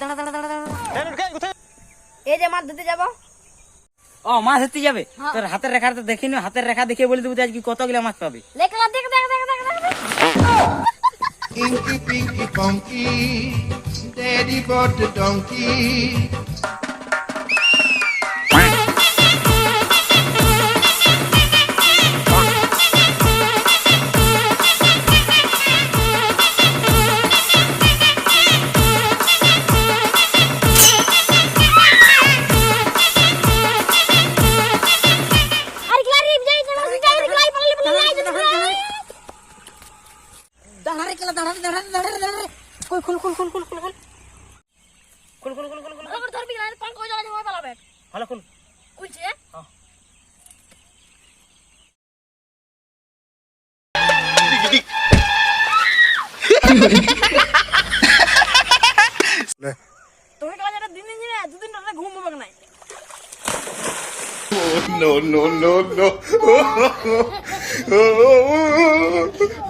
দাঁড়া দাঁড়া দাঁড়া দাঁড়া। এই যে মাছ ধরতে যাবো। ও মাছ ধরতে যাবে, তোর হাতের রেখা তো দেখিনি, হাতের রেখা দেখে বলে দেবো আজকে কতগুলো মাছ পাবে। লেখলা দেখ দেখ দেখ দেখ দেখ। Inky Pinky Funky, Daddy bought the donkey. দাঁড়া রে কেলা, দাঁড়া দাঁড়া দাঁড়া দাঁড়া। কই খুল খুল খুল খুল খুল খুল খুল খুল খুল খুল খুল। ওর ধরবি না, কোন কই জায়গা যাবে পালাবে। ভালো খুল। কইছে তুমি কাল যেটা দিন দিন না দুদিন ধরে ঘুম হবে না। No, no, no, no.